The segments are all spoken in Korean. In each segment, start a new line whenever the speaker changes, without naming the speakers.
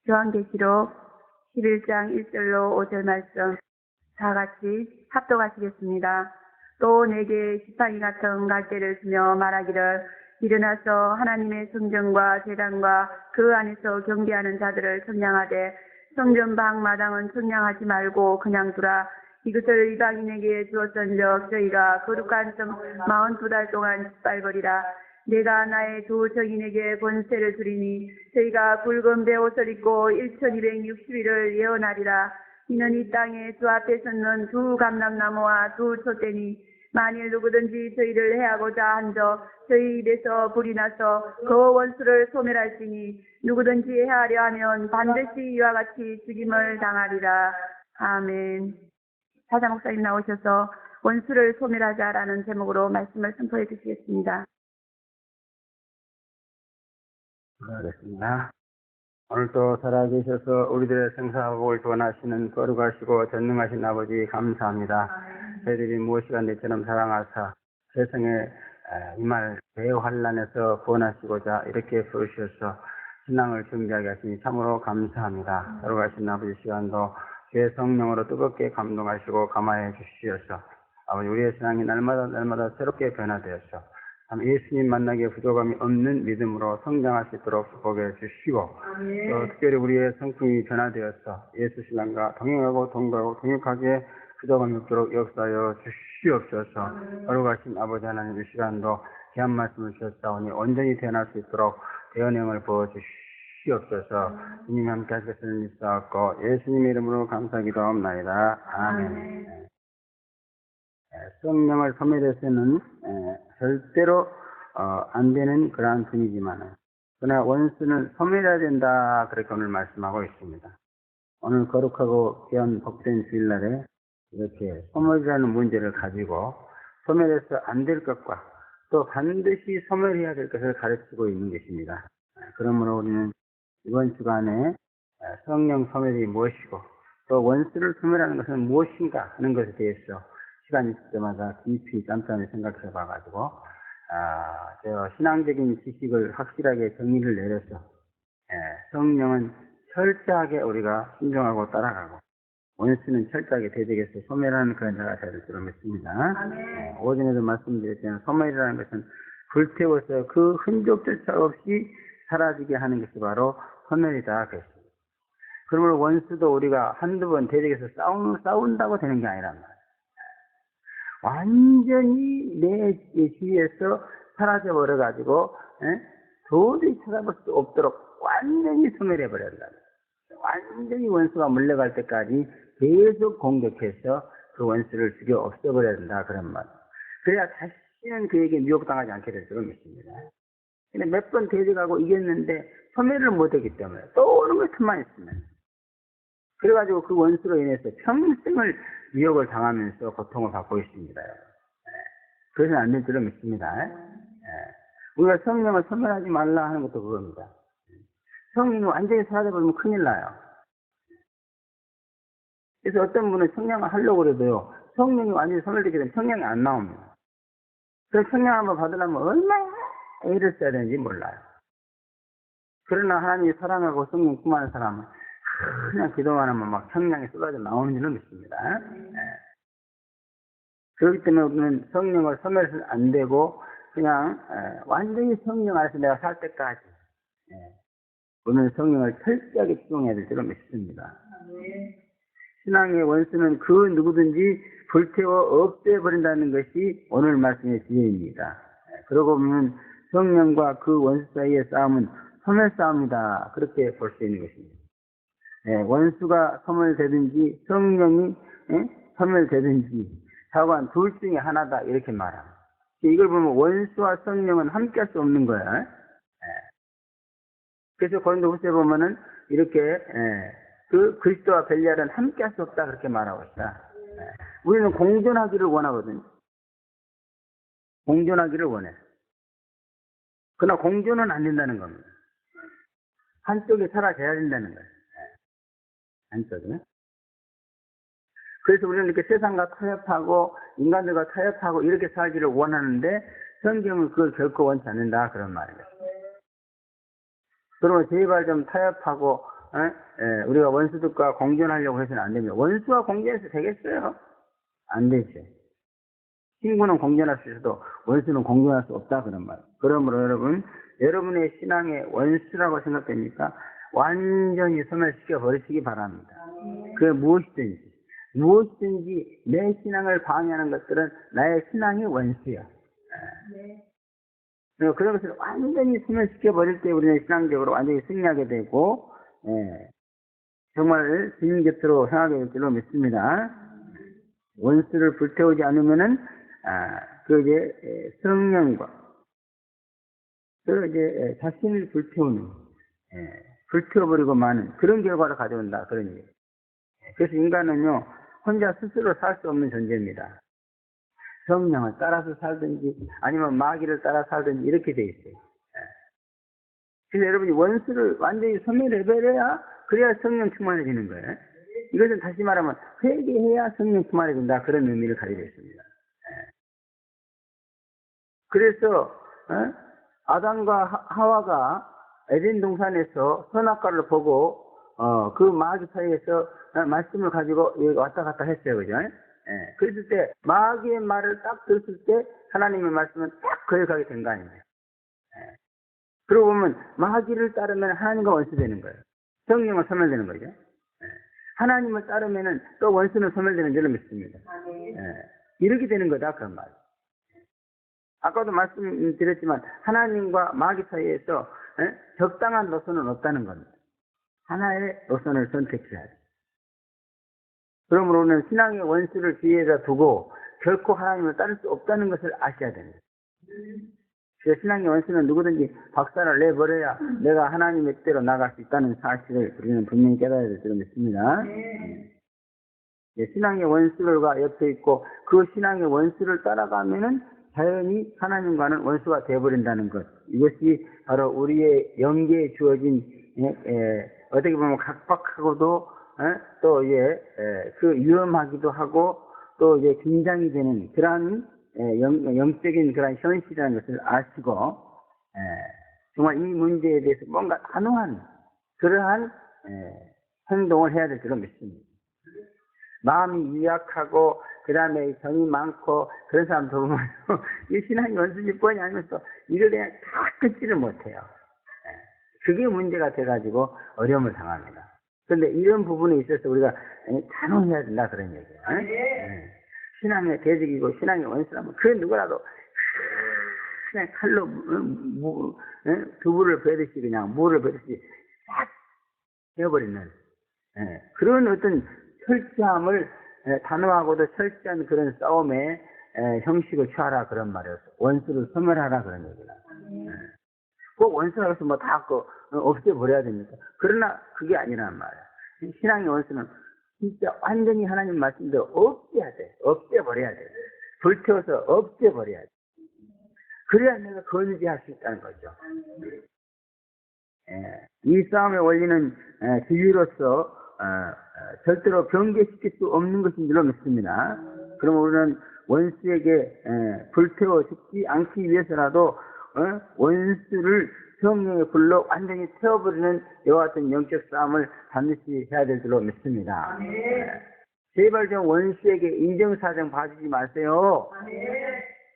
요한계시록 11장 1절로 5절 말씀 다 같이 합독하시겠습니다. 또 내게 지팡이 같은 갈대를 주며 말하기를 일어나서 하나님의 성전과 제단과 그 안에서 경배하는 자들을 청량하되 성전 방 마당은 청량하지 말고 그냥 두라. 이것을 이방인에게 주었은즉 저희가 거룩한 성 42달 동안 짓밟으리라. 내가 나의 두 정인에게 권세를 주리니 저희가 붉은 베옷을 입고 1260일을 예언하리라. 이는 이 땅에 주 앞에 섰는 두 감람나무와 두 촛대니 만일 누구든지 저희를 해하고자 한저 저희 입에서 불이 나서 그 원수를 소멸할지니 누구든지 해하려 하면 반드시 이와 같이 죽임을 당하리라. 아멘. 사자 목사님 나오셔서 원수를 소멸하자라는 제목으로 말씀을 선포해 주시겠습니다.
기도하겠습니다. 오늘도 살아계셔서 우리들의 생사복을 구원하시는 거룩하시고 전능하신 아버지 감사합니다. 저희들이 무엇이가 내처럼 사랑하사 세상에 이말 대환란에서 구원하시고자 이렇게 부르셔서 신앙을 준비하게 하시니 참으로 감사합니다. 거룩하신 아버지 시간도 주의 성령으로 뜨겁게 감동하시고 감화해 주시어서 아버지 우리의 신앙이 날마다 새롭게 변화되어서 예수님 만나기에 부족함이 없는 믿음으로 성장할 수 있도록 축복해 주시고 또 특별히 우리의 성품이 변화되어서 예수 신앙과 동행하고 동거하고 동역하기에 부족함이 없도록 역사하여 주시옵소서. 거룩하신 아버지 하나님 이 시간도 귀한 말씀을 주셨사오니 온전히 태어날 수 있도록 대언행을 부어주시옵소서. 주님이 함께 하시겠으면 믿사옵고 예수님의 이름으로 감사기도하옵나이다. 아멘. 성령을 소멸해서는 절대로 안 되는 그러한 분이지만 그러나 원수는 소멸해야 된다 그렇게 오늘 말씀하고 있습니다. 오늘 거룩하고 귀한 복된 주일날에 이렇게 소멸이라는 문제를 가지고 소멸해서 안 될 것과 또 반드시 소멸해야 될 것을 가르치고 있는 것입니다. 그러므로 우리는 이번 주간에 성령 소멸이 무엇이고 또 원수를 소멸하는 것은 무엇인가 하는 것에 대해서 시간 있을 때마다 깊이 짬짬이 생각해 봐가지고 신앙적인 지식을 확실하게 정의를 내려서 성령은 철저하게 우리가 순종하고 따라가고 원수는 철저하게 대적해서 소멸하는 그런 자가 되을 줄로 믿습니다. 오전에도 말씀드렸지만 소멸이라는 것은 불태워서 그 흔적조차 없이 사라지게 하는 것이 바로 소멸이다 그랬습니다. 그러므로 원수도 우리가 한두 번 대적해서 싸운다고 되는 게 아니란 말이에요. 완전히 내 주위에서 사라져버려가지고 도저히 찾아볼 수 없도록 완전히 소멸해버린다. 완전히 원수가 물러갈 때까지 계속 공격해서 그 원수를 죽여 없애버려야 된다 그런 말. 그래야 다시는 그에게 미혹당하지 않게 될 줄을 믿습니다. 근데 몇 번 대적하고 이겼는데 소멸을 못했기 때문에 또 오는 것만 있으면 그래가지고 그 원수로 인해서 평생을 미혹을 당하면서 고통을 받고 있습니다. 그래서는 안 될 줄을 믿습니다. 우리가 성령을 소멸하지 말라 하는 것도 그겁니다. 성령이 완전히 사라져버리면 큰일 나요. 그래서 어떤 분은 청량을 하려고 그래도요, 성령이 완전히 소멸되게 되면 청량이 안 나옵니다. 그래서 청량 한번 받으려면 얼마나 애를 써야 되는지 몰라요. 그러나 하나님이 사랑하고 성령 충만한 사람은 그냥 기도만 하면 막 청량이 쏟아져 나오는 줄은 믿습니다. 그렇기 때문에 우리는 성령을 소멸해서는 안 되고 그냥 완전히 성령 안에서 내가 살 때까지 우리는 성령을 철저하게 추종해야 될 줄로 믿습니다. 신앙의 원수는 그 누구든지 불태워 없애버린다는 것이 오늘 말씀의 지혜입니다. 그러고 보면 성령과 그 원수 사이의 싸움은 소멸 싸움이다 그렇게 볼 수 있는 것입니다. 원수가 소멸되든지 성령이 소멸되든지 사관 둘 중에 하나다 이렇게 말합니다. 이걸 보면 원수와 성령은 함께 할 수 없는 거예요. 그래서 고린도후서에 보면은 이렇게 그 그리스도와 벨리알은 함께 할 수 없다 그렇게 말하고 있다. 우리는 공존하기를 원하거든요. 공존하기를 원해. 그러나 공존은 안 된다는 겁니다. 한쪽이 사라져야 된다는 거예요. 한쪽은. 그래서 우리는 이렇게 세상과 타협하고 인간들과 타협하고 이렇게 살기를 원하는데 성경은 그걸 결코 원치 않는다 그런 말이에요. 그러면 제발 좀 타협하고 우리가 원수들과 공존하려고 해서는 안 됩니다. 원수와 공존해서 되겠어요? 안 되죠. 친구는 공존할 수 있어도 원수는 공존할 수 없다 그런 말. 그러므로 여러분의 신앙의 원수라고 생각됩니까? 완전히 소멸시켜 버리시기 바랍니다. 그게 무엇이든지 내 신앙을 방해하는 것들은 나의 신앙의 원수야. 그런 것을 완전히 소멸시켜 버릴 때 우리는 신앙적으로 완전히 승리하게 되고, 정말 주님 곁으로 향하게 될 줄로 믿습니다. 원수를 불태우지 않으면은 성령과 자신을 불태우는, 불태워버리고 마는 그런 결과를 가져온다 그런 얘기예요. 그래서 인간은요 혼자 스스로 살 수 없는 존재입니다. 성령을 따라서 살든지 아니면 마귀를 따라 살든지 이렇게 돼 있어요. 그래서 여러분이 원수를 완전히 소멸해버려야 그래야 성령 충만해지는 거예요. 이것은 다시 말하면 회개해야 성령 충만해진다 그런 의미를 가지고 있습니다. 그래서 아담과 하와가 에덴 동산에서 선악과를 보고 그 마귀 사이에서 말씀을 가지고 왔다 갔다 했어요, 그죠? 그랬을 때 마귀의 말을 딱 들었을 때 하나님의 말씀은 딱 거역하게 된 거 아닙니까? 그러고 보면 마귀를 따르면 하나님과 원수되는 거예요. 성령은 소멸되는 거죠. 하나님을 따르면은 또 원수는 소멸되는 줄로 믿습니다. 이렇게 되는 거다 그런 말. 아까도 말씀드렸지만 하나님과 마귀 사이에서 적당한 노선은 없다는 겁니다. 하나의 노선을 선택해야 돼요. 그러므로는 신앙의 원수를 뒤에다 두고 결코 하나님을 따를 수 없다는 것을 아셔야 됩니다. 그래서 신앙의 원수는 누구든지 박살을 내버려야 내가 하나님의 뜻대로 나갈 수 있다는 사실을 우리는 분명히 깨달아야 될 줄 믿습니다. 신앙의 원수가 옆에 있고 그 신앙의 원수를 따라가면은 자연히 하나님과는 원수가 되어버린다는 것. 이것이 바로 우리의 영계에 주어진 어떻게 보면 각박하고도 또 그 위험하기도 하고 또 긴장이 되는 그러한 영적인 그런 현실이라는 것을 아시고 정말 이 문제에 대해서 뭔가 단호한 그러한 행동을 해야 될 줄로 믿습니다. 마음이 유약하고 그 다음에 정이 많고 그런 사람들 보면 이 신앙이 원수지 뻔히 알면서 이걸 그냥 다 끊지를 못해요. 그게 문제가 돼가지고 어려움을 당합니다. 그런데 이런 부분에 있어서 우리가 단호해야 된다 그런 얘기예요. 신앙의 대적이고 신앙의 원수라면 그 누구라도 그냥 칼로 두부를 베듯이 그냥 무를 베듯이 싹 해버리는 그런 어떤 철저함을 단호하고도 철저한 그런 싸움의 형식을 취하라 그런 말이었어. 원수를 소멸하라 그런 얘기다. 꼭 원수라고 해서 뭐 다 없애버려야 됩니까? 그러나 그게 아니란 말이야. 신앙의 원수는 진짜 완전히 하나님 말씀대로 없애야 돼. 없애버려야 돼. 불태워서 없애버려야 돼. 그래야 내가 건지할 수 있다는 거죠. 이 싸움의 원리는 지위로서 절대로 변개시킬 수 없는 것인 줄로 믿습니다. 그럼 우리는 원수에게 불태워 죽지 않기 위해서라도 원수를 성령의 불로 완전히 태워버리는 이와 같은 영적 싸움을 반드시 해야 될 줄로 믿습니다. 제발 좀 원수에게 인정사정 봐주지 마세요.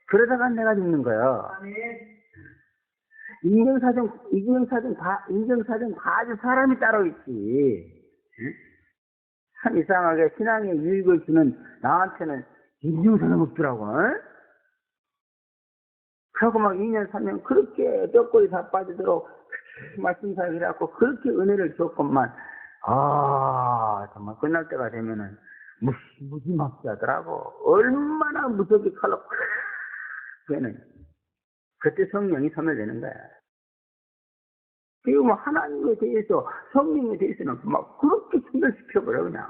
그러다가 내가 죽는 거예요. 인정사정 봐줄 사람이 따로 있지. 참 이상하게 신앙의 유익을 주는 나한테는 인정사정 없더라고. 그러고 막 2년, 3년 그렇게 뼈골이 다 빠지도록 말씀사를 해갖고 그렇게 은혜를 줬건만, 정말 끝날 때가 되면은 무지막지 하더라고. 얼마나 무섭게 칼로 걔는 그때 성령이 소멸되는 거야. 그리고 뭐 하나님에 대해서, 성령에 대해서는 막 그렇게 소멸시켜버려, 그냥.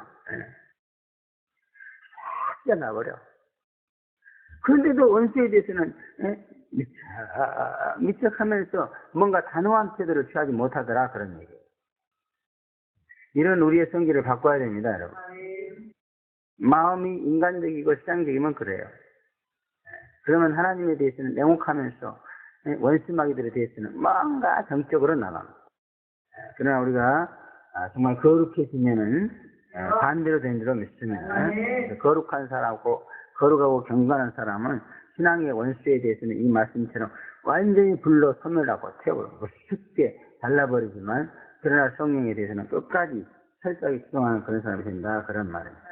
싹 잘라버려. 그런데도 원수에 대해서는, 미척하면서 뭔가 단호한 태도를 취하지 못하더라, 그런 얘기예요. 이런 우리의 성질을 바꿔야 됩니다, 여러분. 마음이 인간적이고 시장적이면 그래요. 그러면 하나님에 대해서는 냉혹하면서 원수마귀들에 대해서는 뭔가 정적으로 나갑니다. 그러나 우리가 정말 거룩해지면은 반대로 된 줄로 믿습니다. 거룩한 사람하고 거룩하고 경건한 사람은 신앙의 원수에 대해서는 이 말씀처럼 완전히 불러 소멸하고 태우고 쉽게 잘라버리지만 그러나 성령에 대해서는 끝까지 철저하게 추동하는 그런 사람이 된다 그런 말입니다.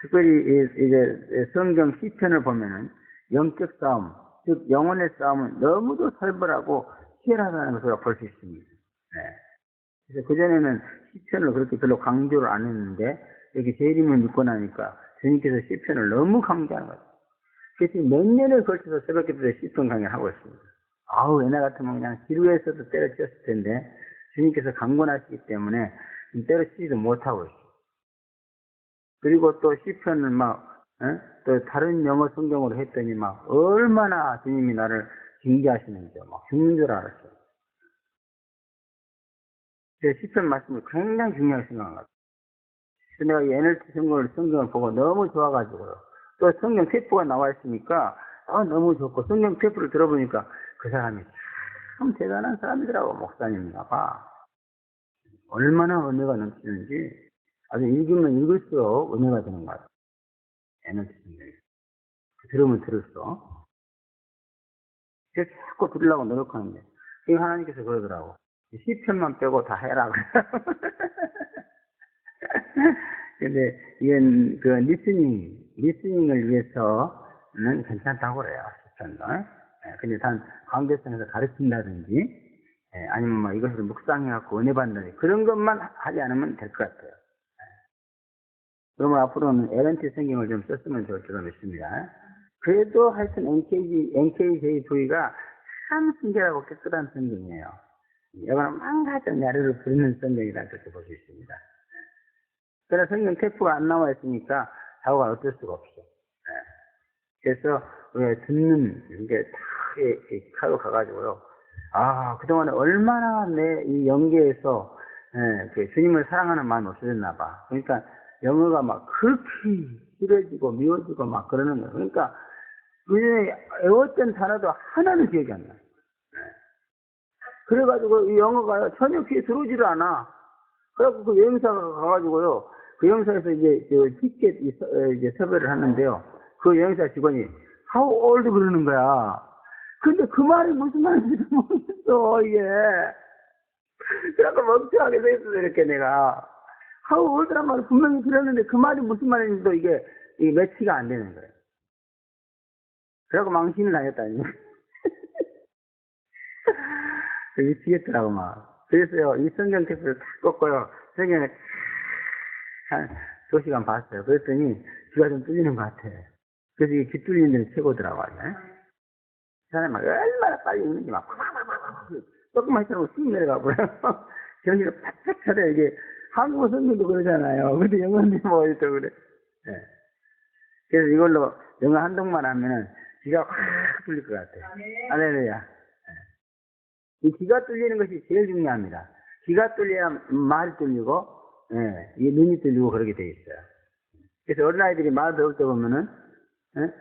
특별히 이제 성경 시편을 보면은 영적 싸움, 즉 영혼의 싸움은 너무도 살벌하고 치열하다는 것을 볼 수 있습니다. 그래서 그전에는 시편을 그렇게 별로 강조를 안 했는데 여기 재림을 믿고 나니까 주님께서 시편을 너무 강조하는 거예요. 그래서 몇 년을 걸쳐서 새벽기도에 시편 강의를 하고 있습니다. 아우 옛날 같으면 그냥 지루해서도 때려치웠을 텐데 주님께서 강권하시기 때문에 때려치지도 못하고 있어요. 그리고 또 시편을 또 다른 영어 성경으로 했더니 얼마나 주님이 나를 징계하시는지 죽는 줄 알았어요. 그래서 시편 말씀을 굉장히 중요하게 생각한 것 같아요. 내가 이 NLT 성경을 보고 너무 좋아가지고요. 또 성경 테이프가 나와 있으니까 너무 좋고 성경 테이프를 들어보니까 그 사람이 참 대단한 사람이더라고. 목사님인가 봐. 얼마나 은혜가 넘치는지 아주 읽으면 읽을수록 은혜가 되는 것 같아요. NLT 성경이. 들으면 들을수록. 그래서 자꾸 들으려고 노력하는데 이거 하나님께서 그러더라고. 시편만 빼고 다 해라. 근데 이건 그 리스닝을 위해서는 괜찮다고 그래요. 시편도. 근데 단 강대성에서 가르친다든지 아니면 이것을 묵상해갖고 은혜 받는다든지 그런 것만 하지 않으면 될 것 같아요. 그러면 앞으로는 LNT 성경을 좀 썼으면 좋을 줄 믿습니다. 그래도 하여튼 NKJV가 참 신기하고 깨끗한 성경이에요. 이거는 망가진 야르를 부리는 성경이라 그렇게 볼 수 있습니다. 그러나 성경 테이프가 안 나와 있으니까 사고가 어쩔 수가 없어. 그래서 우리가 듣는 게 다 하고 가가지고요. 그동안에 얼마나 내 이 영계에서 그 주님을 사랑하는 마음이 없어졌나 봐. 그러니까 영어가 그렇게 싫어지고 미워지고 그러는 거예요. 그러니까 그전에 외웠던 단어도 하나는 기억이 안 나. 그래가지고 이 영어가 전혀 귀에 들어오지를 않아. 그래갖고 그 여행사가 가가지고요. 그 여행사에서 이제 티켓 이제 섭외를 하는데요. 그 여행사 직원이 How old 그러는 거야. 근데 그 말이 무슨 말인지 모르겠어 이게. 그래갖고 멍청하게 서 있어 이렇게 내가. How old란 말을 분명히 들었는데 그 말이 무슨 말인지도 이게 매치가 안 되는 거예요. 그래갖고 망신을 당했다니. 미치겠더라고 그래서요 이 성경 텍스트를 다 꺾고요 성경을 한 2시간 봤어요. 그랬더니 귀가 좀 뚫리는 것 같아. 그래서 이게 귀 뚫리는 데는 최고더라고요. 그 사람이 얼마나 빨리 읽는지 조금만 있으면 쑥 내려가 버려요. 정신을 바짝 차려요. 이게 한국어 성경도 그러잖아요. 근데 영어인데 또 그래. 그래서 이걸로 영어 한동만 하면은 귀가 확 뚫릴 것 같아요. 할렐루야. 이 귀가 뚫리는 것이 제일 중요합니다. 귀가 뚫려야 말이 뚫리고, 이 눈이 뚫리고 그렇게 돼 있어요. 그래서 어린아이들이 말 배울 때 보면은,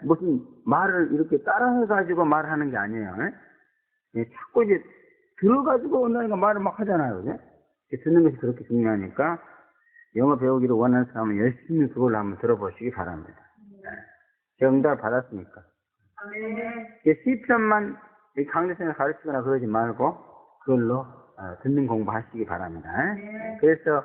무슨 말을 이렇게 따라해가지고 말을 하는 게 아니에요. 자꾸 이제 들어가지고 온다니까 말을 하잖아요. 듣는 것이 그렇게 중요하니까, 영어 배우기를 원하는 사람은 열심히 그걸 한번 들어보시기 바랍니다. 정답 받았으니까. 시편만 강대성을 가르치거나 그러지 말고 그걸로 듣는 공부하시기 바랍니다. 그래서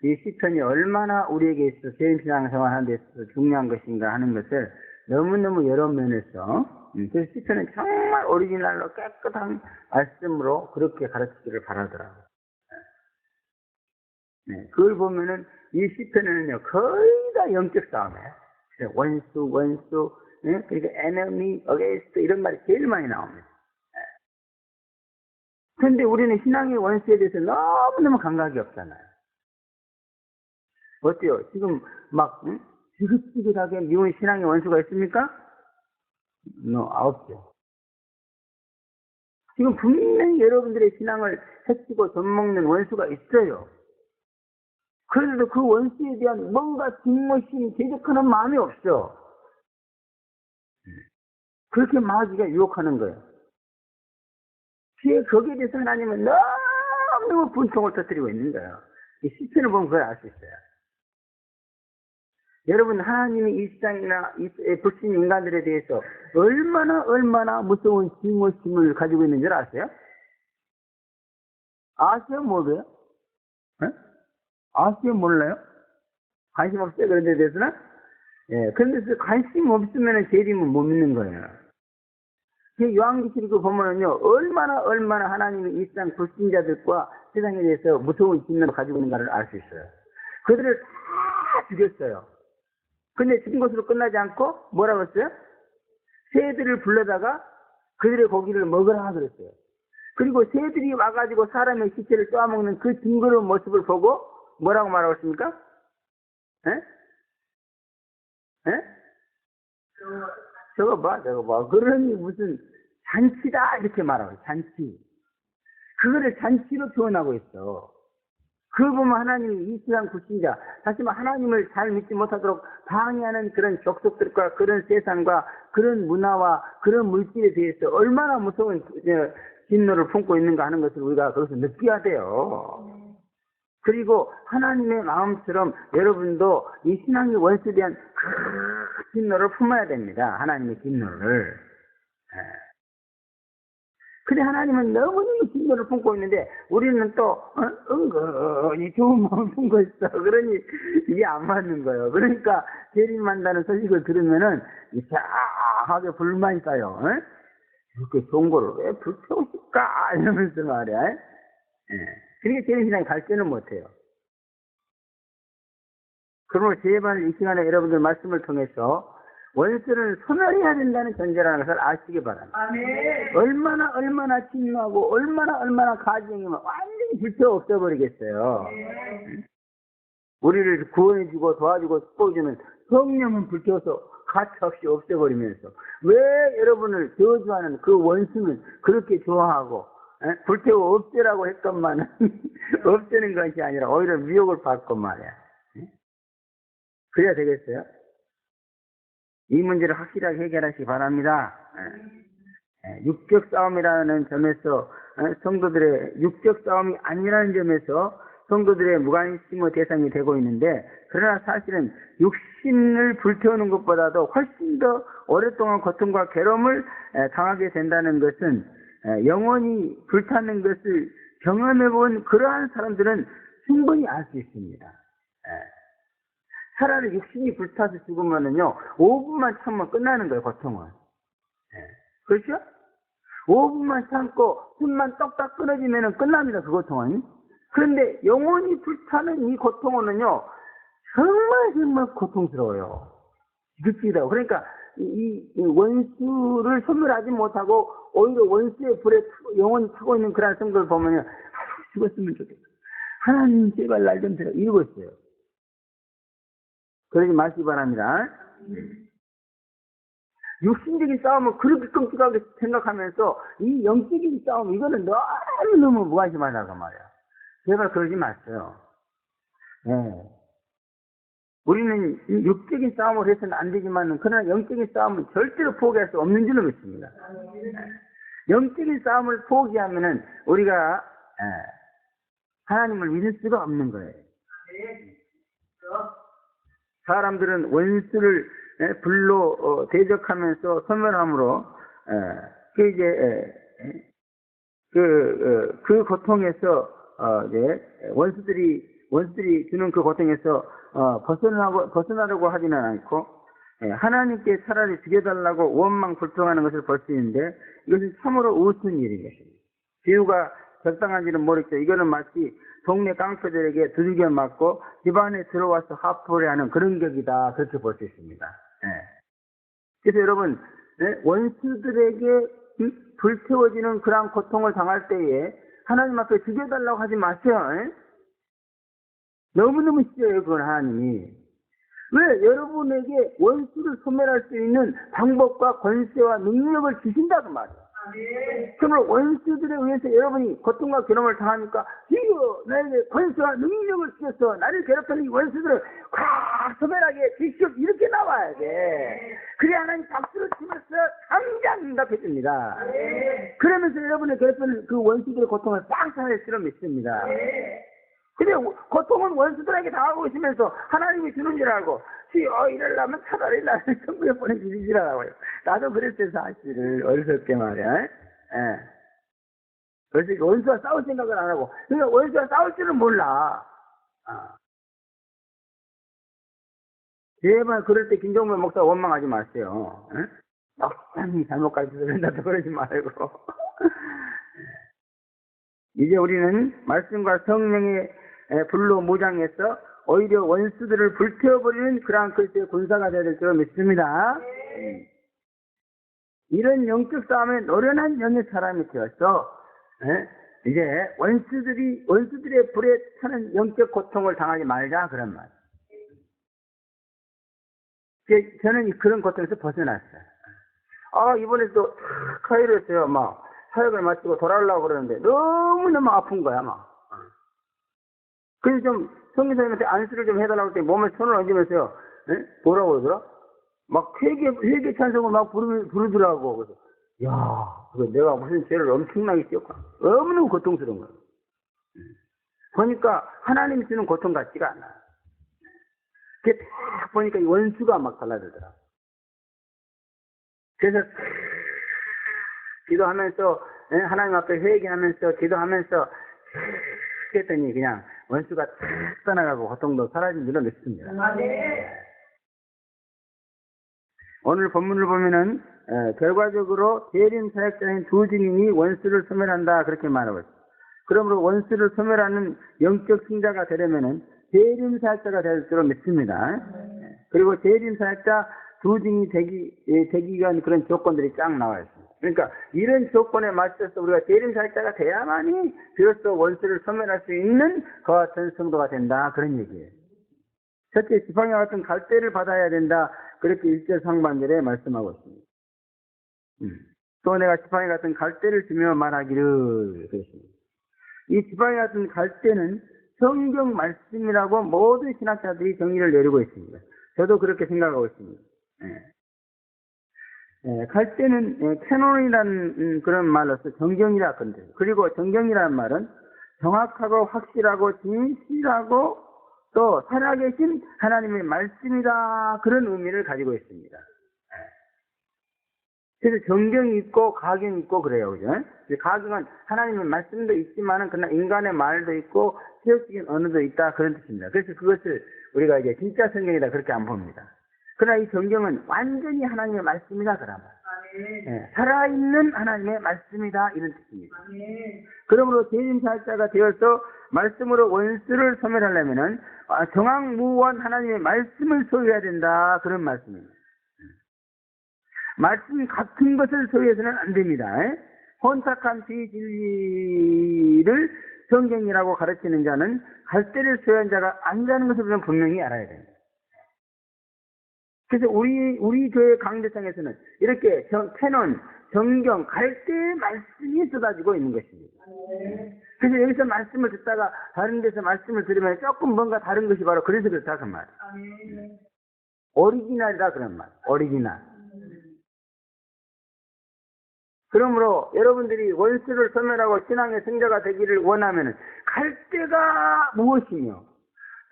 이 시편이 얼마나 우리에게 있어서 개인신앙생활 하는 데 있어서 중요한 것인가 하는 것을 너무너무 여러 면에서 그래서 시편은 정말 오리지널로 깨끗한 말씀으로 그렇게 가르치기를 바라더라고요. 그걸 보면은 이 시편에는요 거의 다 영적 싸움이에요. 원수 그러니까 enemy, against 이런 말이 제일 많이 나옵니다. 그런데 우리는 신앙의 원수에 대해서 너무너무 감각이 없잖아요. 어때요? 지금 지긋지긋하게 미운 신앙의 원수가 있습니까? 없죠. 지금 분명히 여러분들의 신앙을 해치고 젖먹는 원수가 있어요. 그런데도 그 원수에 대한 뭔가 뒷모신 대적하는 마음이 없어. 그렇게 마귀가 유혹하는 거예요. 거기에 대해서 하나님은 너무너무 분통을 터뜨리고 있는 거예요. 이 시편을 보면 그걸 알 수 있어요. 여러분, 하나님이 이 세상이나 이 불신 인간들에 대해서 얼마나 무서운 증오심을 가지고 있는 줄 아세요? 아세요? 뭐예요? 아세요? 몰라요? 관심 없어요? 그런 데 대해서는? 예, 그런데 관심 없으면 재림은 못 믿는 거예요. 요한계시록 보면은요, 얼마나 하나님이 이 세상 불신자들과 세상에 대해서 무서운 진노를 가지고 있는가를 알 수 있어요. 그들을 다 죽였어요. 근데 죽인 것으로 끝나지 않고 뭐라고 했어요? 새들을 불러다가 그들의 고기를 먹으라 그랬어요. 그리고 새들이 와가지고 사람의 시체를 쪼아먹는 그 징그러운 모습을 보고 뭐라고 말하고 있습니까? 저거 봐. 그러니 무슨 잔치다 이렇게 말하고 잔치. 그거를 잔치로 표현하고 있어. 그걸 보면 하나님이 이 세상 불신자, 다시 말해 하나님을 잘 믿지 못하도록 방해하는 그런 족속들과 그런 세상과 그런 문화와 그런 물질에 대해서 얼마나 무서운 진노를 품고 있는가 하는 것을 우리가 거기서 느껴야 돼요. 그리고 하나님의 마음처럼 여러분도 이 신앙의 원수에 대한 그 진노를 품어야 됩니다. 하나님의 진노를. 근데 하나님은 너무너무 진노를 품고 있는데 우리는 또 은근히 좋은 마음을 품고 있어. 그러니 이게 안 맞는 거예요. 그러니까 재림한다는 소식을 들으면은 이상하게 불만이 쌓여. 이렇게 좋은 거를 왜 불태우실까 이러면서 말이야. 그러니까 재림신앙이 갈지는 못해요. 그러므로 제발 이 시간에 여러분들 말씀을 통해서 원수를 소멸해야 된다는 전제라는 것을 아시기 바랍니다. 아멘. 얼마나 진노하고 얼마나 가증이면 완전히 불태워 없애버리겠어요. 우리를 구원해주고 도와주고 축복해주는 성령은 불태워서 가차없이 없애버리면서 왜 여러분을 저주하는 그 원수는 그렇게 좋아하고 불태워 없애라고 했건만은 없애는 것이 아니라 오히려 미혹을 받고 말이야. 그래야 되겠어요? 이 문제를 확실하게 해결하시기 바랍니다. 육적 싸움이라는 점에서 성도들의 육적 싸움이 아니라는 점에서 성도들의 무관심의 대상이 되고 있는데, 그러나 사실은 육신을 불태우는 것보다도 훨씬 더 오랫동안 고통과 괴로움을 당하게 된다는 것은 영원히 불타는 것을 경험해본 그러한 사람들은 충분히 알 수 있습니다. 차라리 육신이 불타서 죽으면은요, 5분만 참으면 끝나는 거예요, 고통은. 그렇죠? 5분만 참고 숨만 똑딱 끊어지면은 끝납니다, 그 고통은. 그런데 영원히 불타는 이 고통은요, 정말 고통스러워요. 지긋지긋하고. 그러니까 이 원수를 소멸하지 못하고 오히려 원수의 불에 영원히 타고 있는 그런 성도를 보면요, 죽었으면 좋겠다. 하나님 제발 날 좀 들어. 이러고 있어요. 그러지 마시기 바랍니다. 육신적인 싸움은 그렇게 끔찍하게 생각하면서 이 영적인 싸움, 이거는 너무너무 무관심하다고 말이야. 제발 그러지 마세요. 우리는 육적인 싸움을 해서는 안 되지만, 그러나 영적인 싸움은 절대로 포기할 수 없는 줄로 믿습니다. 영적인 싸움을 포기하면은 우리가 하나님을 믿을 수가 없는 거예요. 사람들은 원수를 불로 대적하면서 소멸함으로 그 고통에서 이제 원수들이 주는 그 고통에서 벗어나려고 하지는 않고 하나님께 차라리 죽여달라고 원망 불평하는 것을 볼 수 있는데, 이것은 참으로 우스운 일인 것입니다. 비유가 적당한지는 모르겠죠. 이거는 마치 동네 깡패들에게 두들겨 맞고 집안에 들어와서 화풀이 하는 그런 격이다, 그렇게 볼 수 있습니다. 그래서 여러분, 원수들에게 불태워지는 그러한 고통을 당할 때에 하나님 앞에 죽여달라고 하지 마세요. 너무너무 싫어요, 그건 하나님이. 왜? 여러분에게 원수를 소멸할 수 있는 방법과 권세와 능력을 주신다고 말이에요. 그러면 원수들에 의해서 여러분이 고통과 괴로움을 당하니까, 이거 나에게 권세와 능력을 주셔서 나를 괴롭히는 이 원수들을 막 소멸하게 직접 이렇게 나와야 돼. 그래야 하나님 박수를 치면서 당장 응답해 줍니다. 그러면서 여러분의 괴롭히는 그 원수들의 고통을 싹 사할 줄로 믿습니다. 근데 고통은 원수들에게 당하고 있으면서 하나님이 주는 줄 알고 이러려면 차라리 나를 천국에 보내주시라고요. 나도 그랬어요, 사실을. 어리석게 말이야. 그래서 원수와 싸울 생각을 안 하고, 그러니까 원수와 싸울 줄은 몰라. 제발 그럴 때 김종면 목사 원망하지 마세요. 목사님 잘못 가르쳐서 그런다고 그러지 말고. 이제 우리는 말씀과 성령의 불로 무장해서 오히려 원수들을 불태워버리는 그러한 그리스도의 군사가 되어야 될 줄 믿습니다. 이런 영적 싸움에 노련한 영의 사람이 되어서 이제 원수들의 불에 타는 영적 고통을 당하지 말자 그런 말. 저는 그런 고통에서 벗어났어요. 이번에도 카이로에서요, 막 사역을 마치고 돌아오려고 그러는데 너무너무 아픈 거야, 막. 그래서 좀 성교사님한테 안수를 좀 해달라고 했더니 몸에 손을 얹으면서요, 뭐라고 그러더라? 막 회개 찬송을 막 부르더라고. 그래서, 내가 무슨 죄를 엄청나게 지었구나. 너무너무 고통스러운 거야. 보니까 하나님이 주는 고통 같지가 않아. 그게 딱 보니까 이 원수가 막 달라들더라. 그래서 기도하면서 하나님 앞에 회개하면서 기도하면서 했더니 그냥 원수가 탁 떠나가고 고통도 사라진 줄로 믿습니다. 오늘 본문을 보면은 결과적으로 대림 사역자인 두 증인이 원수를 소멸한다 그렇게 말하고 있습니다. 그러므로 원수를 소멸하는 영적 승자가 되려면은 대림 사역자가 될 줄로 믿습니다. 그리고 대림 사역자 두 증인이 되기 위한 그런 조건들이 쫙 나와 있습니다. 그러니까 이런 조건에 맞춰서 우리가 대림 사역자가 돼야만이 비로소 원수를 소멸할 수 있는 그와 같은 성도가 된다 그런 얘기예요. 첫째, 지팡이와 같은 갈대를 받아야 된다 그렇게 1절 상반절에 말씀하고 있습니다. 또 내가 지팡이 같은 갈대를 주며 말하기를 그랬습니다. 이 지팡이 같은 갈대는 성경 말씀이라고 모든 신학자들이 정의를 내리고 있습니다. 저도 그렇게 생각하고 있습니다. 갈대는 캐논이라는 그런 말로서 정경이라 그런데, 그리고 정경이라는 말은 정확하고 확실하고 진실하고 또 살아계신 하나님의 말씀이다 그런 의미를 가지고 있습니다. 그래서 정경이 있고 가경이 있고 그래요, 그죠? 가경은 하나님의 말씀도 있지만은 그러나 인간의 말도 있고 세속적인 언어도 있다 그런 뜻입니다. 그래서 그것을 우리가 이제 진짜 성경이다 그렇게 안 봅니다. 그러나 이 성경은 완전히 하나님의 말씀이다 그러면 살아있는 하나님의 말씀이다 이런 뜻입니다. 그러므로 대림사역자가 되어서 말씀으로 원수를 소멸하려면은 정확무원 하나님의 말씀을 소유해야 된다 그런 말씀입니다. 말씀 같은 것을 소유해서는 안 됩니다. 혼탁한 비진리를 성경이라고 가르치는 자는 갈대를 소유한 자가 아니라는 것을 우리는 분명히 알아야 됩니다. 그래서 우리 교회 강대상에서는 이렇게 캐논, 정경, 갈대 말씀이 쏟아지고 있는 것입니다. 그래서 여기서 말씀을 듣다가 다른 데서 말씀을 들으면 조금 뭔가 다른 것이 바로 그래서 그렇다 그 말. 오리지널이다 그런 말. 오리지널. 그러므로 여러분들이 원수를 소멸하고 신앙의 승자가 되기를 원하면 갈대가 무엇이며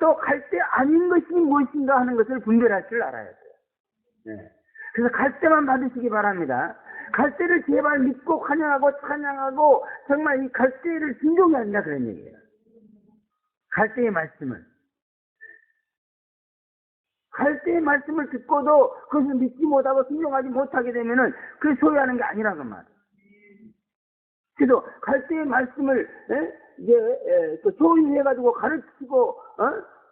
또 갈대 아닌 것이 무엇인가 하는 것을 분별할 줄 알아야 돼요. 그래서 갈대만 받으시기 바랍니다. 갈대를 제발 믿고 찬양하고 정말 이 갈대를 순종해야 한다 그런 얘기예요. 갈대의 말씀을 듣고도 그것을 믿지 못하고 순종하지 못하게 되면은 그게 소유하는 게 아니라는 말이에요. 그래서 갈대의 말씀을 또 소유해가지고 가르치고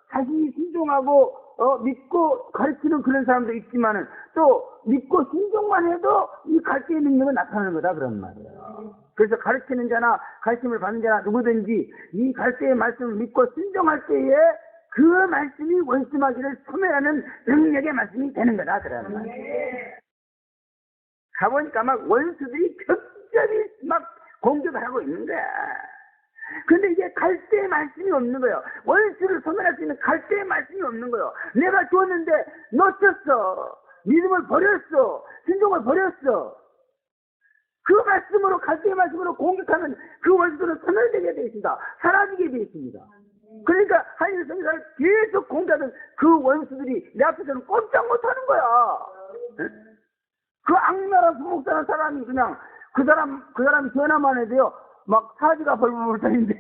자신이 순종하고 믿고 가르치는 그런 사람도 있지만은 또 믿고 순종만 해도 이 갈대의 능력은 나타나는 거다 그런 말이에요. 그래서 가르치는 자나 가르침을 받는 자나 누구든지 이 갈대의 말씀을 믿고 순종할 때에 그 말씀이 원수마귀를 소멸하는 능력의 말씀이 되는 거다 그런 말이에요. 가보니까 막 원수들이 격렬히 막 공격을 하고 있는 거야.
근데 이게 갈대의 말씀이 없는 거예요. 원수를 소멸할 수 있는 갈대의 말씀이 없는 거예요. 내가 주었는데 놓쳤어. 믿음을 버렸어. 신종을 버렸어. 그 말씀으로, 갈대의 말씀으로 공격하면 그 원수들은 소멸되게 되어 있습니다. 사라지게 되어 있습니다. 그러니까 하나님의 성사를 계속 공격하는 그 원수들이 내 앞에서는 꼼짝 못하는 거야. 그 악랄한 소목사는 사람이 그냥 그 사람이 전화만 해도요 막 사지가 벌벌 떨리는데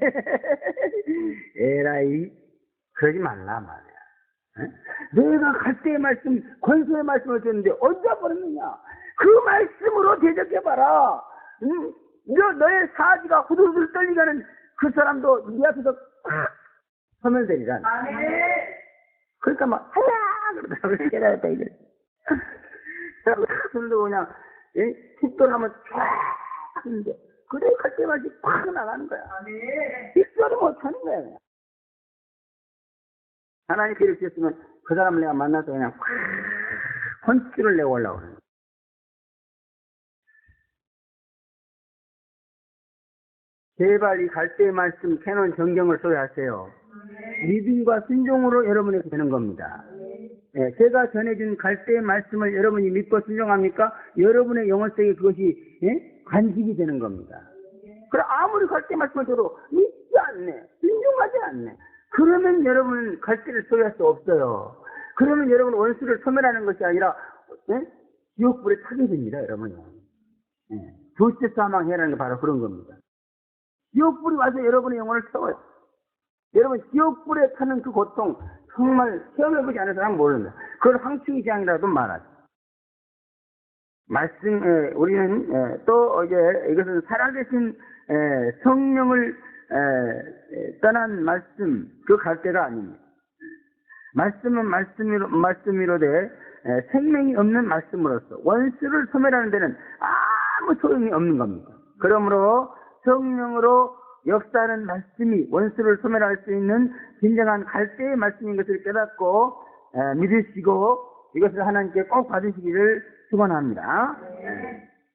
에라이 그러지 말라 말이야.
내가 갈대의 말씀, 권소의 말씀을 줬는데 언제 버렸느냐? 그 말씀으로 대적해봐라. 너의 사지가 후들후들 떨리가는 그 사람도 네 앞에서
소멸되리라.
그러니까 막 하야 그러더라고요. 깨달았다 이제. 손도 그냥 hit돌하면 쫙 하는데 그래 갈대의 말씀이 팍 나가는 거야. 빅소리 못하는 거야.
하나님 길을 주셨으면 그 사람을 내가 만나서 그냥 팍 혼쭐을 내고 올라오는 거야. 제발 이 갈대의 말씀 캐논 정경을 소유하세요. 믿음과 순종으로 여러분에게 되는 겁니다. 예, 제가 전해준 갈대의 말씀을 여러분이 믿고 순종합니까? 여러분의 영혼 속에 그것이 간직이 되는 겁니다.
그래 아무리 갈대의 말씀을 들어도 믿지 않네. 순종하지 않네.
그러면 여러분은 갈대를 소유할 수 없어요. 그러면 여러분은 원수를 소멸하는 것이 아니라 지옥불에 타게 됩니다. 여러분이. 둘째 사망해라는 게 바로 그런 겁니다. 지옥불이 와서 여러분의 영혼을 태워요. 여러분 지옥불에 타는 그 고통 정말 체험해보지 않은 사람은 모릅니다. 그걸 황충시장이라도 말하죠. 우리는 또 이제 이것은 살아계신 성령을 떠난 말씀, 그 갈대가 아닙니다. 말씀은 말씀이로되 생명이 없는 말씀으로서 원수를 소멸하는 데는 아무 소용이 없는 겁니다. 그러므로 성령으로 역사하는 말씀이 원수를 소멸할 수 있는 진정한 갈대의 말씀인 것을 깨닫고 믿으시고 이것을 하나님께 꼭 받으시기를 축원합니다.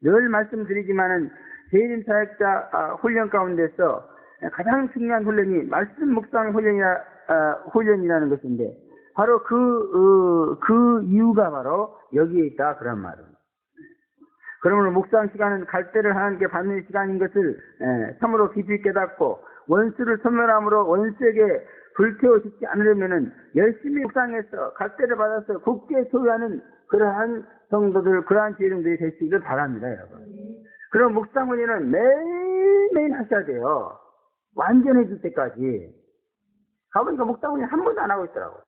늘 말씀드리지만은 재림 사역자 훈련 가운데서 가장 중요한 훈련이 말씀 묵상 훈련이라는 것인데 바로 그 이유가 바로 여기에 있다 그런 말입니다. 그러므로 묵상 시간은 갈대를 하나님께 받는 시간인 것을 참으로 깊이 깨닫고 원수를 소멸함으로 원수에게 불태워지지 않으려면은 열심히 묵상해서 갈대를 받아서 굳게 소유하는 그러한 성도들, 그러한 지혜들이 되시기를 바랍니다, 여러분. 그럼 묵상 훈련은 매일매일 하셔야 돼요. 완전해질 때까지. 가보니까 묵상 훈련 한 번도 안 하고 있더라고요.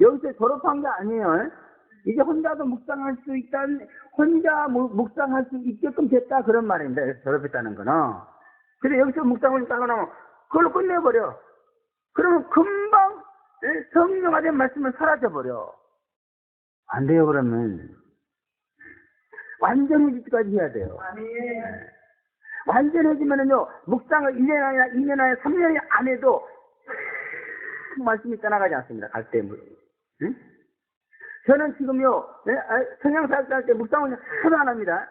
여기서 졸업한 게 아니에요. 이제 혼자도 묵상할 수 있다는, 혼자 묵상할 수 있게끔 됐다 그런 말입니다. 졸업했다는 거는. 근데 여기서 묵상을 따고 나면 그걸로 끝내버려. 그러면 금방 성령화된 말씀을 사라져버려. 안 돼요, 그러면. 완전해지기까지 해야 돼요. 완전해지면은요, 묵상을 1년 아니라 2년 아니라 3년이 안 해도 말씀이 떠나가지 않습니다. 갈대 물. 응? 저는 지금요, 성령사역자 할 때 묵상을 하나도 안 합니다.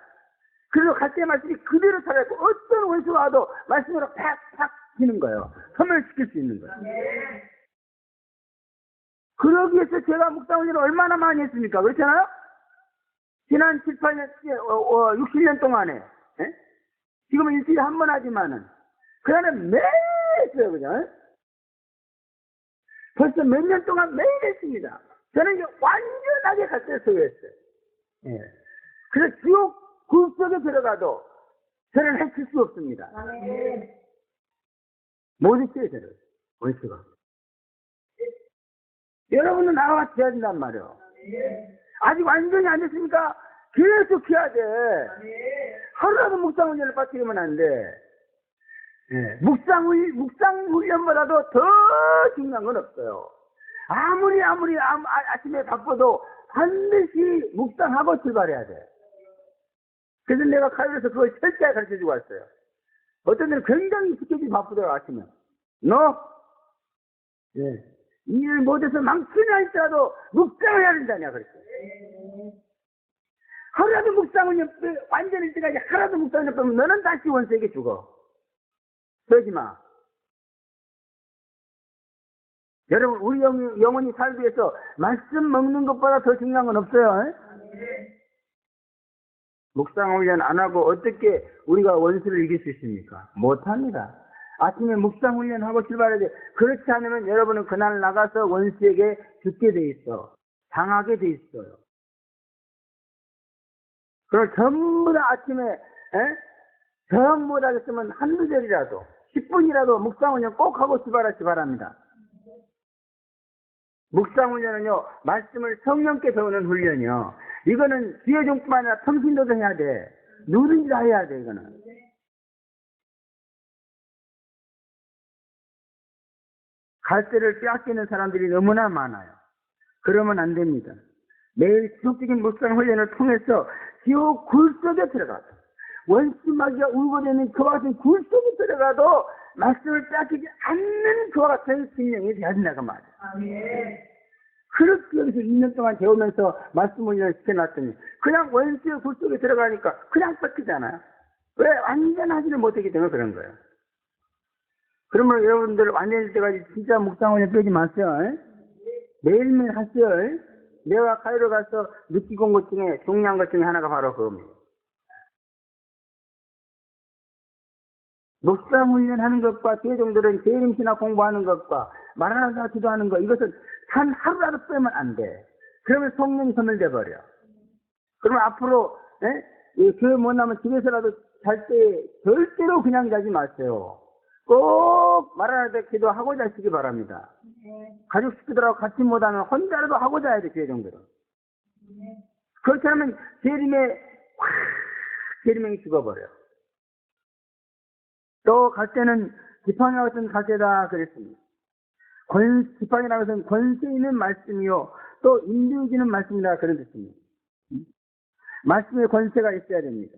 그래서 갈대 말씀이 그대로 살아있고 어떤 원수가 와도 말씀으로 팍팍 치는 거예요. 소멸시킬 수 있는 거예요. 그러기 위해서 제가 묵상을 얼마나 많이 했습니까? 그렇잖아요? 지난 7, 8년, 60년 동안에, 지금은 일주일에 한 번 하지만은, 그 안에 매일 했어요, 그냥. 벌써 몇 년 동안 매일 했습니다. 저는 이제 완전하게 갈대 소유했어요. 그래서 지옥 굴 속에 들어가도 저는 해칠 수 없습니다. 못 해쳐요, 저는. 원수가. 여러분은 나와 같이 해야 된단 말이에요. 아직 완전히 안 됐으니까 계속 해야 돼. 하루라도 묵상 훈련을 빠뜨리면 안 돼. 묵상 훈련보다도 더 중요한 건 없어요. 아무리 아침에 바빠도 반드시 묵상하고 출발해야 돼. 그래서 내가 가요에서 그걸 철저히 가르쳐주고 왔어요. 어떤 데는 굉장히 스케줄이 바쁘더라고, 아침에. 일 못해서 망치나 있더라도 묵상을 해야 된다냐, 그랬어요. 하루라도 묵상을 완전히 때까지 하루라도 묵상을 빼면 너는 다시 원수에게 죽어.
그러지 마. 여러분, 우리 영혼이 살기 위해서 말씀 먹는 것보다 더 중요한 건 없어요. 묵상 훈련 안 하고 어떻게 우리가 원수를 이길 수 있습니까? 못합니다. 아침에 묵상 훈련하고 출발해야 돼. 그렇지 않으면 여러분은 그날 나가서 원수에게 죽게 돼 있어. 당하게 돼 있어요. 그럼 전부 다 아침에 정 못하겠으면 한두 절이라도 10분이라도 묵상 훈련 꼭 하고 출발하시 바랍니다. 묵상 훈련은요, 말씀을 성령께 배우는 훈련이요. 이거는 기회종뿐만 아니라 평신도도 해야 돼. 누구든지 다 해야 돼, 이거는. 갈대를 빼앗기는 사람들이 너무나 많아요. 그러면 안 됩니다. 매일 지속적인 묵상 훈련을 통해서 지옥 굴 속에 들어가도, 원수마귀가 울고 되는 그와 같은 굴 속에 들어가도 말씀을 빼앗기지 않는 그와 같은 생명이 되어야 된다고 말이에요. 그렇게 여기서 2년 동안 배우면서 말씀 훈련을 시켜놨더니 그냥 원수의 굴 속에 들어가니까 그냥 뺏기잖아요. 왜? 완전 하지를 못하기 때문에 그런 거예요. 그러면 여러분들 완전히 때까지 진짜 묵상 훈련 빼지 마세요. 매일매일 하세요. 내가 카이로 가서 느끼고 온 것 중에 중요한 것 중에 하나가 바로 그겁니다. 묵상 훈련하는 것과 대종들은 재림신학 공부하는 것과 말하는 기도하는 것, 이것은 단 하루라도 빼면 안 돼. 그러면 성령이 소멸돼 버려. 그러면 앞으로 교회 못 나면 집에서라도 잘 때 절대로 그냥 자지 마세요. 꼭 말하는 기도하고 자시기 바랍니다. 가족 식구들하고 같이 못하면 혼자라도 하고 자야 돼, 교회 정도로. 그렇지 않으면 재림행이 죽어버려. 또 갈대는 지팡이와 같은 갈대다 그랬습니다. 지팡이라는 것은 권세 있는 말씀이요, 또 인도해주는 말씀이다 그런 뜻입니다. 말씀의 권세가 있어야 됩니다.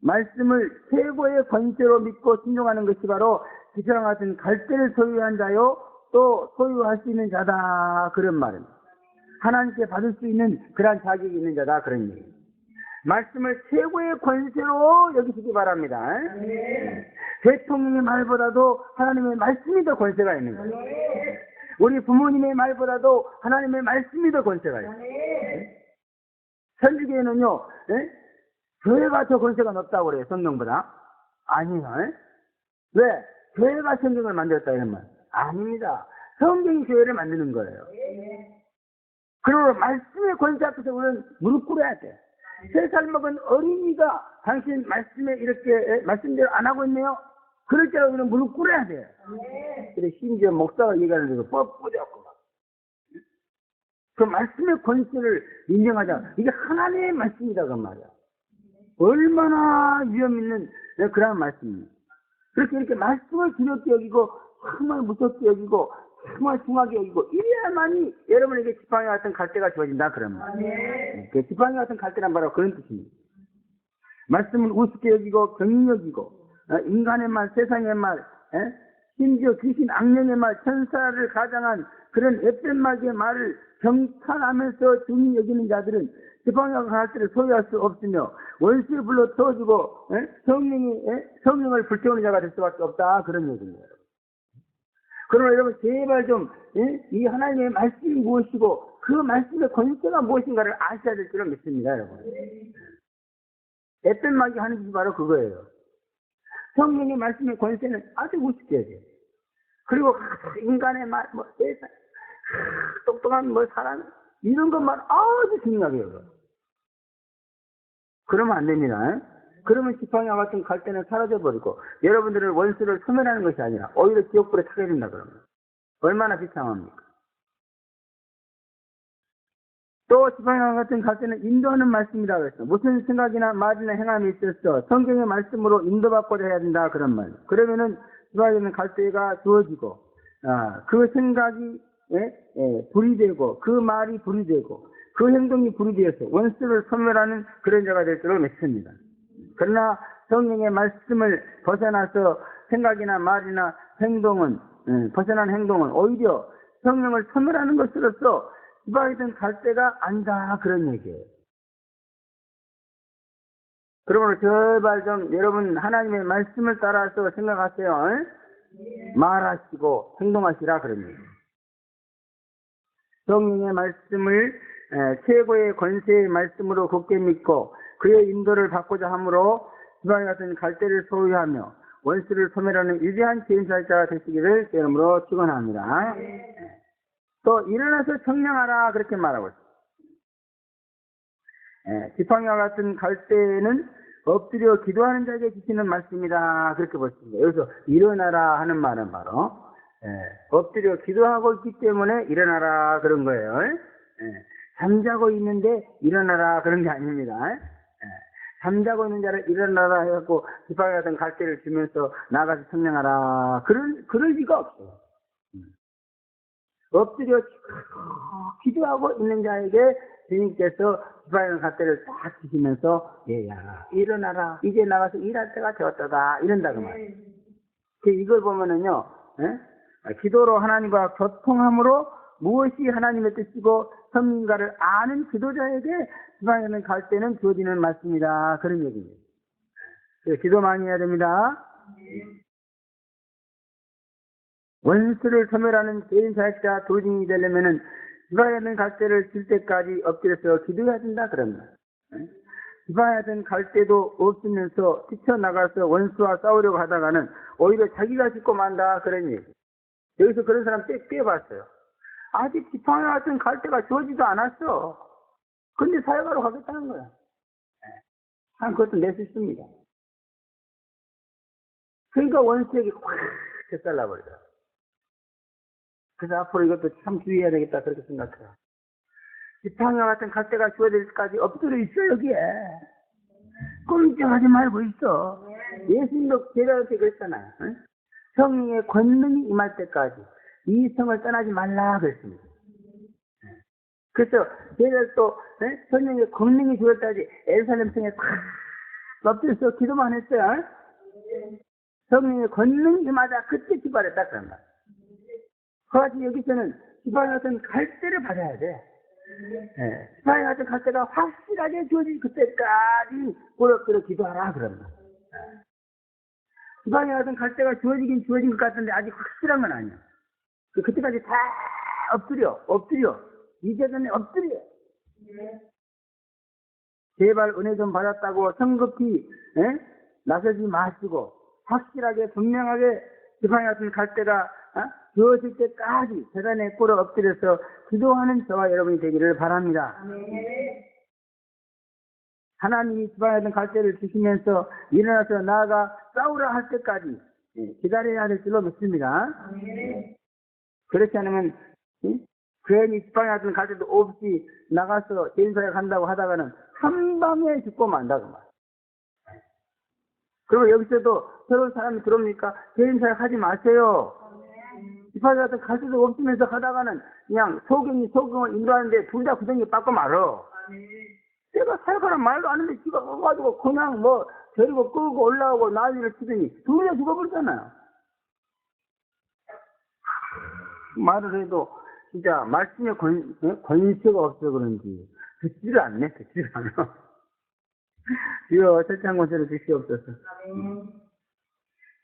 말씀을 최고의 권세로 믿고 순종하는 것이 바로 지팡이와 같은 갈대를 소유한 자요, 또 소유할 수 있는 자다 그런 말입니다. 하나님께 받을 수 있는 그러한 자격이 있는 자다 그런 얘기입니다. 말씀을 최고의 권세로 여기시기 바랍니다. 대통령의 말보다도 하나님의 말씀이 더 권세가 있는 거예요. 우리 부모님의 말보다도 하나님의 말씀이 더 권세가 있어요. 천주교에는요, 교회가 더 권세가 높다고 그래요, 성령보다. 아니요. 왜? 교회가 성경을 만들었다 이런 말. 아닙니다. 성경이 교회를 만드는 거예요. 그리고 말씀의 권세 앞에서 우리는 무릎 꿇어야 돼. 3살 먹은 어린이가 당신 말씀에 이렇게 말씀대로 안 하고 있네요? 그럴 때 우리는 무릎 꿇어야 돼요. 그래, 심지어 목사가 얘기하는 데도 뻣뻣하고 막. 그 말씀의 권세를 인정하자. 이게 하나님의 말씀이다, 그 말이야. 얼마나 위험 있는 그런 말씀입니다. 그렇게 이렇게 말씀을 두렵게 여기고, 정말 무섭게 여기고, 정말 중하게 여기고, 이래야만이 여러분에게 지팡이 같은 갈대가 주어진다, 그런 말. 그 지팡이 같은 갈대란 바로 그런 뜻입니다. 말씀을 우습게 여기고, 경히 여기고, 인간의 말, 세상의 말, 심지어 귀신, 악령의 말, 천사를 가장한 그런 앳된 말을 경탄하면서 중히 여기는 자들은 지팡이와 갈대를 소유할 수 없으며 원수에 불러 태워주고 성령을 불태우는 자가 될 수밖에 없다, 그런 얘기입니다. 그러나 여러분, 제발 좀 이 하나님의 말씀이 무엇이고 그 말씀의 권세가 무엇인가를 아셔야 될 줄을 믿습니다, 여러분. 앳된 말이 하는 것이 바로 그거예요. 성령의 말씀의 권세는 아주 우습게 해야 돼요. 그리고 인간의 말, 세상, 똑똑한 사람, 이런 것만 아주 중요하게 여겨요. 그러면 안 됩니다. 그러면 지팡이와 같은 갈대는 사라져버리고 여러분들은 원수를 소멸하는 것이 아니라 오히려 지옥불에 타게 된다 그러면 얼마나 비참합니까? 또 지팡이와 같은 갈대는 인도하는 말씀이라고 그랬어. 무슨 생각이나 말이나 행함이 있었어 성경의 말씀으로 인도받고자 해야 된다, 그런 말. 그러면은 지팡이와 같은 갈대가 주어지고 그 생각이 불이 되고 그 말이 불이 되고 그 행동이 불이 되어서 원수를 소멸하는 그런 자가 될 줄을 믿습니다. 그러나 성령의 말씀을 벗어나서 생각이나 말이나 행동은 벗어난 행동은 오히려 성령을 소멸하는 것으로서 지팡이든 갈대가 아니다, 그런 얘기예요.
그러므로 제발 좀 여러분 하나님의 말씀을 따라서 생각하세요. 말하시고 행동하시라 그럽니다. 성령의 말씀을 최고의 권세의 말씀으로 굳게 믿고 그의 인도를 받고자 함으로 지방에 같은 갈대를 소유하며 원수를 소멸하는 위대한 제인살자가 되시기를 제 이름으로 축원합니다. 또 일어나서 청량하라 그렇게 말하고 있습니다. 지팡이와 같은 갈대는 엎드려 기도하는 자에게 주시는 말씀이다 그렇게 보십니다. 여기서 일어나라 하는 말은 바로 엎드려 기도하고 있기 때문에 일어나라 그런 거예요. 잠자고 있는데 일어나라 그런 게 아닙니다. 잠자고 있는 자를 일어나라 해갖고 지팡이 같은 갈대를 주면서 나가서 청량하라 그럴 리가 없어요. 엎드려 기도하고 있는 자에게 주님께서 지팡이 갈대를 딱 주시면서 얘야 일어나라 이제 나가서 일할 때가 되었다 이런다고 말이에요. 이걸 보면은요 기도로 하나님과 교통함으로 무엇이 하나님의 뜻이고 선민가를 아는 기도자에게 지팡이는 갈대는 주어지는 말씀이다 그런 얘기입니다. 기도 많이 해야 됩니다. 원수를 소멸하는 제인살자 도진이 되려면은 지팡이는 갈대를 줄 때까지 엎드려서 기도해야 된다 그럽니다. 지팡이는 갈대도 없으면서 뛰쳐나가서 원수와 싸우려고 하다가는 오히려 자기가 죽고 만다 그런 얘기. 여기서 그런 사람 꽤 봤어요. 아직 지팡이 같은 갈대가 주어지도 않았어. 근데 사역하러 가겠다는 거야. 그것도 내 실수입니다. 그러니까 원수에게 확 잘라버려. 그래서 앞으로 이것도 참 주의해야 되겠다 그렇게 생각해요. 지팡이와 같은 갈대가 주어질 때까지 엎드려 있어 여기에. 꼼짝하지 말고 있어. 예수님도 제자한테 그랬잖아요. 성령의 권능이 임할 때까지 이 성을 떠나지 말라 그랬습니다. 그래서 제자도 성령의 권능이 주었다지 예루살렘 성에 탁 엎드려서 기도만 했어요. 성령의 권능이 임하자 그때 기발했다 그런 거야. 그같이 여기서는 지팡이 같은 갈대를 받아야 돼. 지팡이 같은 갈대가 확실하게 주어진 그때까지 엎드려 기도하라 그럽니다. 지팡이 같은 갈대가 주어진 것 같은데 아직 확실한 건 아니야. 그때까지 다 엎드려. 이제는 엎드려. 제발 은혜 좀 받았다고 성급히 나서지 마시고 확실하게 분명하게 지팡이 같은 갈대가 주어질 때까지 재단에 꿇어 엎드려서 기도하는 저와 여러분이 되기를 바랍니다. 하나님이 지팡이 같은 갈대를 주시면서 일어나서 나아가 싸우라 할 때까지 기다려야 될 줄로 믿습니다. 그렇지 않으면 괜히 지팡이 같은 갈대도 없이 나가서 제인사에 간다고 하다가는 한 방에 죽고 만다고 말. 그리고 여기서도 새로운 사람이 들어옵니까? 제인사에 하지 마세요. 지팡이 같은 갈대도 없으면서 하다가는 그냥 소경을 인도하는데 둘 다 구덩이에 빠고 말어. 내가 살가란 말도 안 하는데 지가 가가지고 그냥 데리고 끌고 올라오고 난리를 치더니 둘 다 죽어버리잖아요. 말을 해도 진짜 말씀에 권위가 없어서 그런지 듣지를 않네. 듣지를 않아. 주여 철저한 권세를 주시옵소서.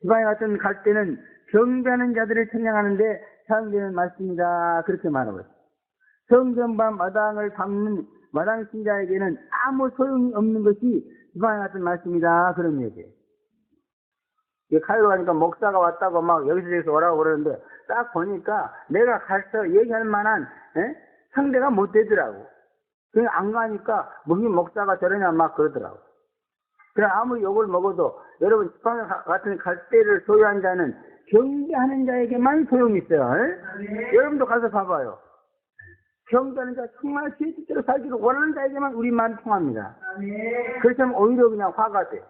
지팡이 같은 갈대는 경배하는 자들을 찬양하는데 사용되는 말씀이다 그렇게 말하고 있어요. 성전반 마당을 밟는 마당 신자에게는 아무 소용이 없는 것이 지팡이 같은 말씀이다 그런 얘기예요. 카이로 가니까 목사가 왔다고 막 여기서 오라고 그러는데 딱 보니까 내가 가서 얘기할 만한 상대가 못 되더라고. 그냥 안 가니까 무슨 목사가 저러냐 막 그러더라고. 그래 아무리 욕을 먹어도 여러분 지팡이 같은 갈대를 소유한 자는 경배하는 자에게만 소용이 있어요. 여러분도 가서 봐봐요. 경배하는 자 정말 제 뜻대로 살기를 원하는 자에게만 우리 말이 통합니다. 그렇다면 오히려 그냥 화가 돼.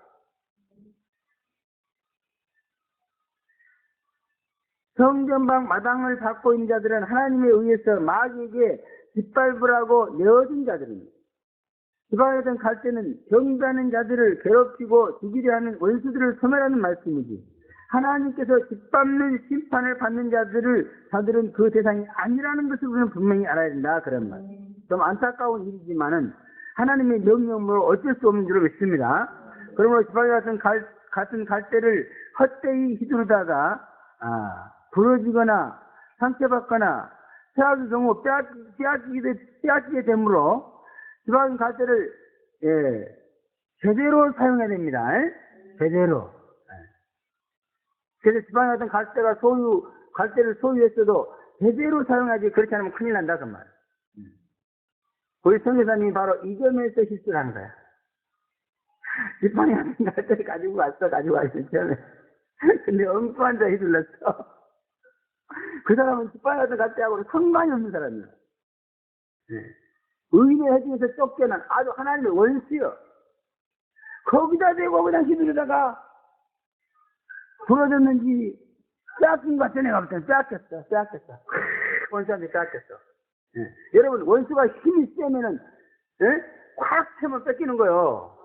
성전방 마당을 밟고 있는 자들은 하나님에 의해서 마귀에게 짓밟으라고 내어진 자들입니다. 지팡이 같은 갈대는 경배하는 자들을 괴롭히고 죽이려 하는 원수들을 소멸하는 말씀이지. 하나님께서 짓밟는 심판을 받는 자들은 그 대상이 아니라는 것을 우리는 분명히 알아야 된다. 그런 말. 좀 안타까운 일이지만은 하나님의 명령으로 어쩔 수 없는 줄로 믿습니다. 그러므로 지팡이 같은 갈대를 헛되이 휘두르다가 부러지거나 상처받거나 빼앗을 경우 빼앗기게 되므로 지팡이 갈대를 제대로 사용해야 됩니다. 제대로. 그래서 지팡이 같은 갈대를 소유했어도 제대로 사용하지, 그렇지 않으면 큰일 난다 그 말. 우리 선교사님이 바로 이 점에서 실수를 한 거야. 지팡이 같은 갈대를 가지고 왔어 처음에. 근데 엉뚱한 데 휘둘렀어. 그 사람은 지팡이 같은 갈대하고는 상관이 없는 사람이야. 의인의 해중에서 쫓겨난 아주 하나님의 원수요. 거기다 대고 그냥 휘두르다가 부러졌는지 빼앗긴 것 같아. 내가 볼 때는 빼앗겼어. 원수한테 빼앗겼어. 여러분, 원수가 힘이 세면은 콱 채면 뺏기는 거요.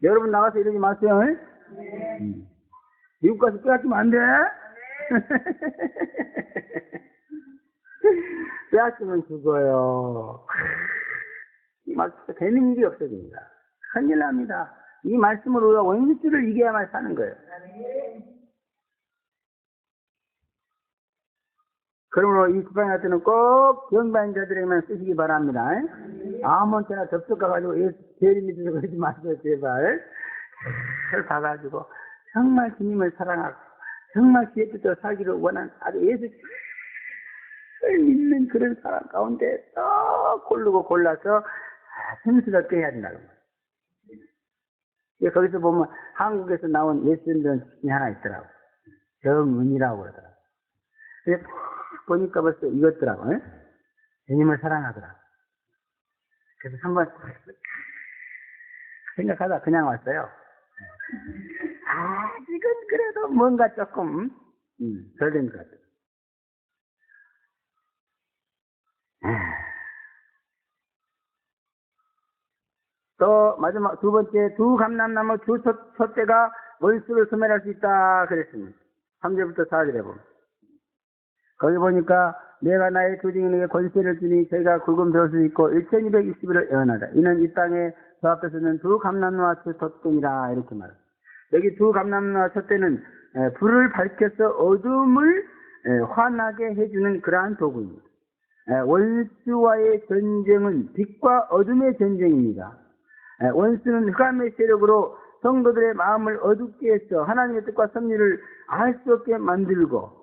여러분 나가서 이러지 마세요. 미국 가서 빼앗기면 안 돼. 빼앗기면 죽어요. 이 말씀 되는 일이 없어집니다. 큰일 납니다. 이 말씀으로 우리가 원수를 이겨야만 사는 거예요. 그러므로 이 지팡이 같은 꼭 경배한 자들에게만 쓰시기 바랍니다. 아무한테나 접속가가지고 제일 밑에서 그러지 마세요, 제발. 잘 봐가지고 정말 주님을 사랑하고 정말 그의 뜻대로 살기를 원하는 아주 예수를 믿는 그런 사람 가운데 또 골라서 성스럽게 해야 된다는 거예요. 거기서 보면 한국에서 나온 예수님들 중에 하나 있더라고. 정은이라고 그러더라고. 근데 보니까 벌써 이것더라고. 주님을 사랑하더라고. 그래서 한번 생각하다 그냥 왔어요. 아직은 그래도 뭔가 조금 덜 된 것 같아요. 또 마지막 두 번째, 두 감람나무 두 촛대가 원수를 소멸할 수 있다 그랬습니다. 3절부터 4절에 보면 거기 보니까 내가 나의 두 증인에게 권세를 주니 저희가 굵은 벼슬을 입고 1220일을 예언하다. 이는 이 땅에 저 앞에서는 두 감람나무와 두 촛대니라 이렇게 말합니다. 여기 두 감람나무와 촛대는 불을 밝혀서 어둠을 환하게 해주는 그러한 도구입니다. 원수와의 전쟁은 빛과 어둠의 전쟁입니다. 원수는 흑암의 세력으로 성도들의 마음을 어둡게 해서 하나님의 뜻과 섭리를 알 수 없게 만들고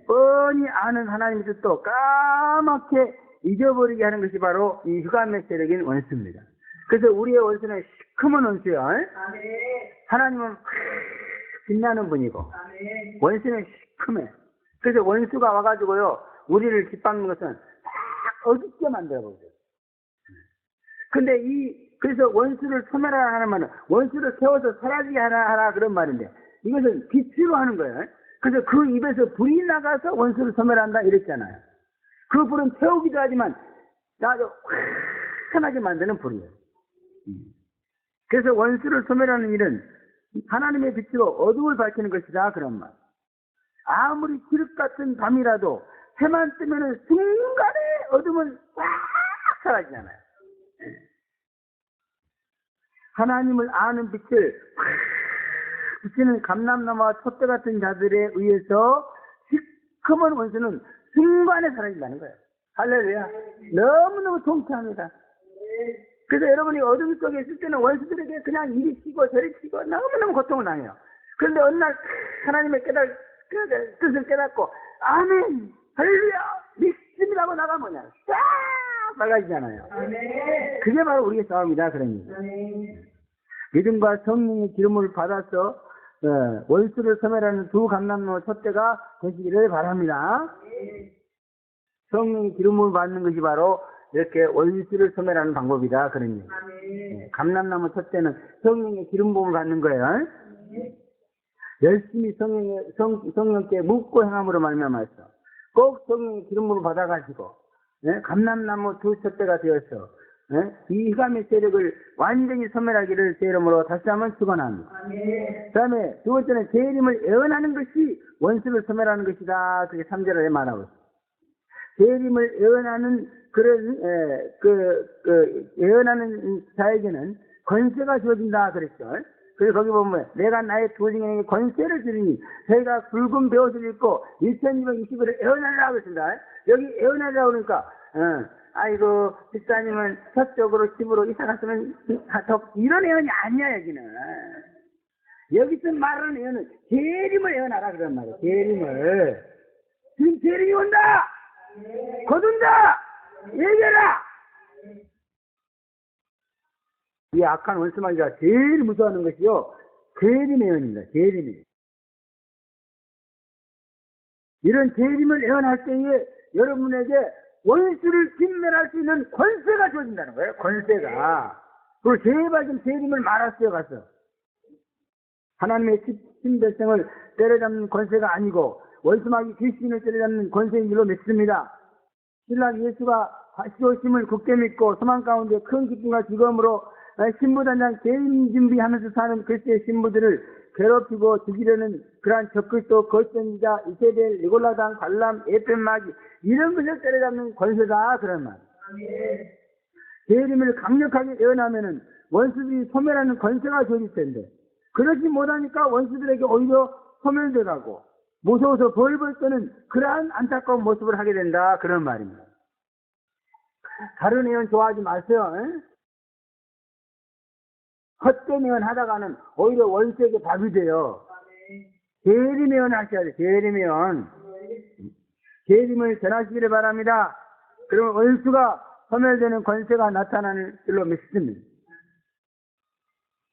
뻔히 아는 하나님의 뜻도 까맣게 잊어버리게 하는 것이 바로 이 흑암의 세력인 원수입니다. 그래서 우리의 원수는 시커먼 원수요. 하나님은 빛나는 분이고 원수는 시커매. 그래서 원수가 와가지고요 우리를 짓밟는 것은 딱 어둡게 만들어버려요. 근데 그래서 원수를 소멸하라 하는 말은 원수를 세워서 사라지게 하라 그런 말인데 이것은 빛으로 하는 거예요. 그래서 그 입에서 불이 나가서 원수를 소멸한다 이랬잖아요. 그 불은 태우기도 하지만 아주 환하게 만드는 불이에요. 그래서 원수를 소멸하는 일은 하나님의 빛으로 어둠을 밝히는 것이다 그런 말. 아무리 칠흑 같은 밤이라도 해만 뜨면은 순간에 어둠은 싹 사라지잖아요. 하나님을 아는 빛을 비치는 감람나무와 촛대 같은 자들에 의해서 시커먼 원수는 순간에 사라진다는 거예요. 할렐루야. 너무너무 통쾌합니다. 그래서 여러분이 어둠 속에 있을 때는 원수들에게 그냥 이리 치고 저리 치고 너무너무 고통을 당해요. 그런데 어느 날 하나님의 뜻을 깨닫고 아멘 할렐루야 믿습니다고 나가면 그냥 싹 빨라지잖아요. 그게 바로 우리의 싸움이다 그런 얘기예요. 믿음과 성령의 기름을 받아서 원수를 소멸하는 두 감람나무 촛대가 되시기를 바랍니다. 성령의 기름을 받는 것이 바로 이렇게 원수를 소멸하는 방법이다 그런 얘기예요. 감람나무 촛대는 성령의 기름 부음을 받는 거예요. 열심히 성령께 묻고 행함으로 말미암아서 꼭 성령의 기름을 받아가지고 감람나무 두 촛대가 되어서 이 흑암의 세력을 완전히 소멸하기를 제 이름으로 다시 한번 축원합니다. 그 다음에 두 번째는 제 이름을 애원하는 것이 원수를 소멸하는 것이다. 그게 3절에 말하고 있습니다.
재림을 예언하는 그런 예언하는 자에게는 권세가 주어진다 그랬죠. 그래서 거기 보면 내가 나의 두 증인에게 권세를 주리니 저희가 붉은 베옷을 입고 1220일을 예언하리라고 그랬습니다. 여기 예언하리라고 그러니까 아이고 집사님은 서쪽으로 집으로 이사 갔으면 이런 예언이 아니야. 여기서 말하는 예언은 재림을 예언하라 그런 말이에요. 재림을. 지금 재림이 온다. 거둔다. 얘기해라. 이 악한 원수마귀가 제일 무서워하는 것이요, 재림의 예언입니다. 재림이. 이런 재림을 예언할 때에 여러분에게 원수를 진멸할 수 있는 권세가 주어진다는 거예요. 권세가. 그리고 제발 좀 재림을 말았어요. 가서 하나님의 신백성을 때려잡는 권세가 아니고 원수마귀 귀신을 때려잡는 권세인 줄로 믿습니다. 신랑 예수가 다시 오심을 굳게 믿고 소망 가운데 큰 기쁨과 즐거움으로 신부단장 재임 준비하면서 사는 그리스도의 신부들을 괴롭히고 죽이려는 그러한 적그리스도 거짓선지자 이세벨 니골라당 발람 에펜마귀 이런 것을 때려잡는 권세다 그런 말. 재림을 강력하게 예언하면은 원수들이 소멸하는 권세가 주어질 텐데 그러지 못하니까 원수들에게 오히려 소멸돼가고 무서워서 벌벌 떠는 그러한 안타까운 모습을 하게 된다 그런 말입니다. 다른 예언 좋아하지 마세요. 헛된 예언 하다가는 오히려 원수에게 밥이 돼요. 재림 예언 하셔야 돼요. 재림 예언. 재림을 전하시기를 바랍니다. 그러면 원수가 소멸되는 권세가 나타나는 줄로 믿습니다.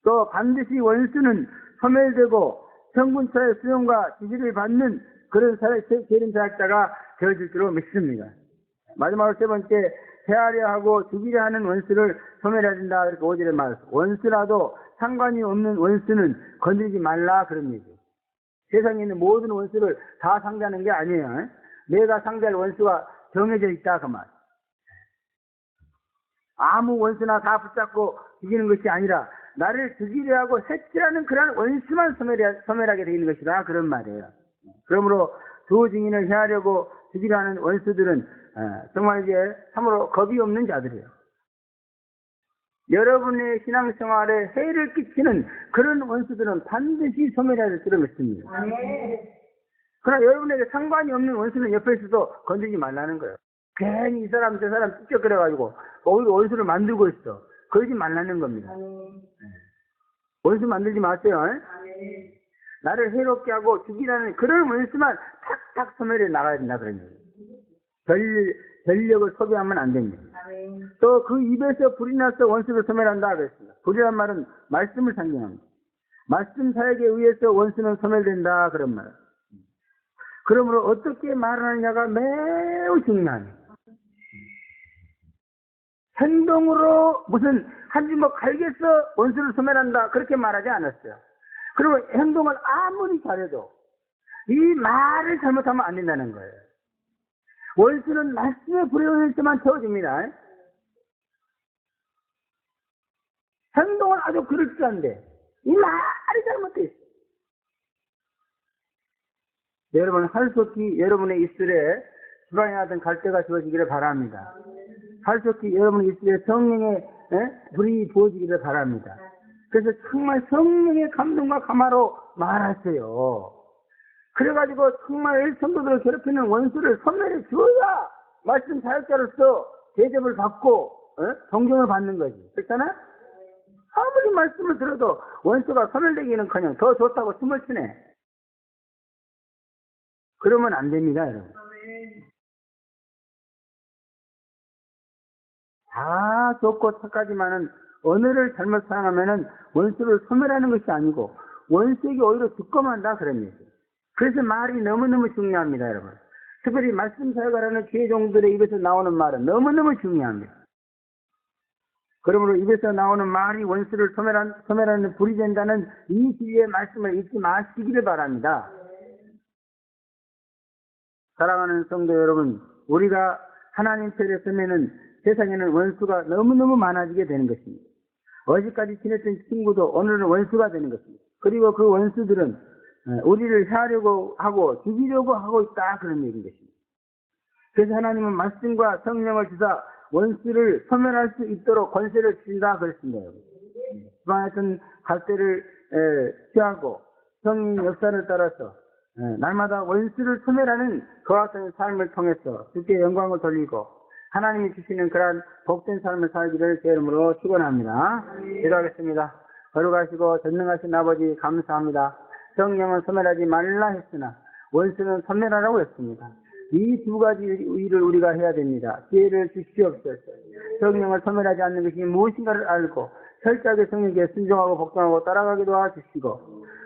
또 반드시 원수는 소멸되고 성군처의 수용과 지지를 받는 그런 재림 사역자가 되어질 줄로 믿습니다. 마지막으로 세 번째, 해하려 하고 죽이려 하는 원수를 소멸해야 된다. 이렇게 5절에 말했어요. 원수라도 상관이 없는 원수는 건드리지 말라 그런 얘기예요. 세상에 있는 모든 원수를 다 상대하는 게 아니에요. 내가 상대할 원수가 정해져 있다 그 말. 아무 원수나 다 붙잡고 죽이는 것이 아니라 나를 죽이려 하고 색칠하는 그런 원수만 소멸하게 되는 것이다 그런 말이에요. 그러므로 두 증인을 해하려고 죽이려 하는 원수들은 정말 이제 참으로 겁이 없는 자들이에요. 여러분의 신앙생활에 해를 끼치는 그런 원수들은 반드시 소멸해야 될 줄로 믿습니다. 그러나 여러분에게 상관이 없는 원수는 옆에 있어도 건드리지 말라는 거예요. 괜히 이 사람 저 사람 찝쩍거려가지고 오히려 원수를 만들고 있어. 그러지 말라는 겁니다. 원수 만들지 마세요. 나를 해롭게 하고 죽이라는 그런 원수만 탁탁 소멸해 나가야 된다 그런 거예요. 전력을 소비하면 안 됩니다. 또 그 입에서 불이 나서 원수를 소멸한다 그랬습니다. 불이란 말은 말씀을 상징합니다. 말씀 사역에 의해서 원수는 소멸된다 그런 말. 그러므로 어떻게 말하느냐가 매우 중요합니다. 행동으로 무슨 한 주먹 갈겨서 원수를 소멸한다 그렇게 말하지 않았어요. 그리고 행동을 아무리 잘해도 이 말을 잘못하면 안 된다는 거예요. 원수는 말씀의 불에 의할 때만 채워집니다. 행동은 아주 그럴듯한데 이 말이 잘못되어 있어요. 여러분 하루속히 여러분의 입술에 주방이라든 갈대가 주어지기를 바랍니다. 하루속히 여러분의 입술에 성령의 불이 부어지기를 바랍니다. 그래서 정말 성령의 감동과 감화로 말하세요. 그래가지고 정말 성도들을 괴롭히는 원수를 소멸해 주어야 말씀 사역자로서 대접을 받고 존경을 받는 거지. 그렇잖아? 아무리 말씀을 들어도 원수가 소멸되기는커녕 더 좋다고 춤을 추네. 그러면 안 됩니다, 여러분. 다 좋고 착하지만은 언어를 잘못 사용하면은 원수를 소멸하는 것이 아니고 원수에게 오히려 득검한다 그런 얘기예요. 그래서 말이 너무너무 중요합니다, 여러분. 특별히 말씀 사역하라는 기회 종들의 입에서 나오는 말은 너무너무 중요합니다. 그러므로 입에서 나오는 말이 원수를 소멸하는 불이 된다는 이 진리의 말씀을 잊지 마시기를 바랍니다. 사랑하는 성도 여러분, 우리가 하나님 편에 서면은 세상에는 원수가 너무너무 많아지게 되는 것입니다. 어제까지 지냈던 친구도 오늘은 원수가 되는 것입니다. 그리고 그 원수들은 우리를 해하려고 하고 죽이려고 하고 있다 그런 얘기인 것입니다. 그래서 하나님은 말씀과 성령을 주사 원수를 소멸할 수 있도록 권세를 주신다 그랬습니다. 지방에서는 갈대를 피하고 성령 역사를 따라서 날마다 원수를 소멸하는 그와 같은 삶을 통해서 주께 영광을 돌리고 하나님이 주시는 그러한 복된 삶을 살기를 제 이름으로 축원합니다. 기도하겠습니다. 거룩하시고 전능하신 아버지 감사합니다. 성령은 소멸하지 말라 했으나 원수는 소멸하라고 했습니다. 이 두 가지 일을 우리가 해야 됩니다. 기회를 주시옵소서. 성령을 소멸하지 않는 것이 무엇인가를 알고 철저하게 성령께 순종하고 복종하고 따라가기도 도와주시고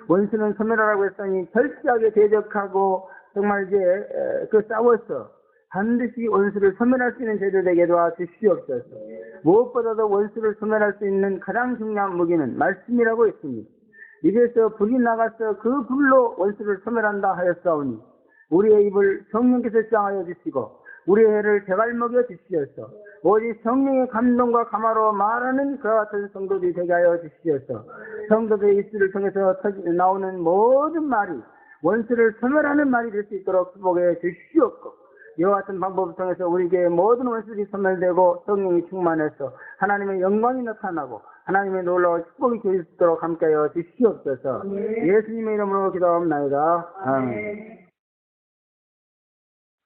원수는 소멸하라고 했으니 철저하게 대적하고 정말 이제 싸워서 반드시 원수를 소멸할 수 있는 제자되게 도와주시옵소서. 무엇보다도 원수를 소멸할 수 있는 가장 중요한 무기는 말씀이라고 했습니다. 입에서 불이 나가서 그 불로 원수를 소멸한다 하였사오니 우리의 입을 성령께서 짱하여 주시고 우리의 혀를 제갈먹여 주시옵소서. 오직 성령의 감동과 감화로 말하는 그와 같은 성도들이 되게 하여 주시옵소서. 성도들의 입술을 통해서 나오는 모든 말이 원수를 소멸하는 말이 될 수 있도록 축복해 주시옵고 이와 같은 방법을 통해서 우리에게 모든 원수들이 소멸되고 성령이 충만해서 하나님의 영광이 나타나고 하나님의 놀라운 축복이 주실 수 있도록 함께하여 주시옵소서. 예수님의 이름으로 기도합니다. 아멘.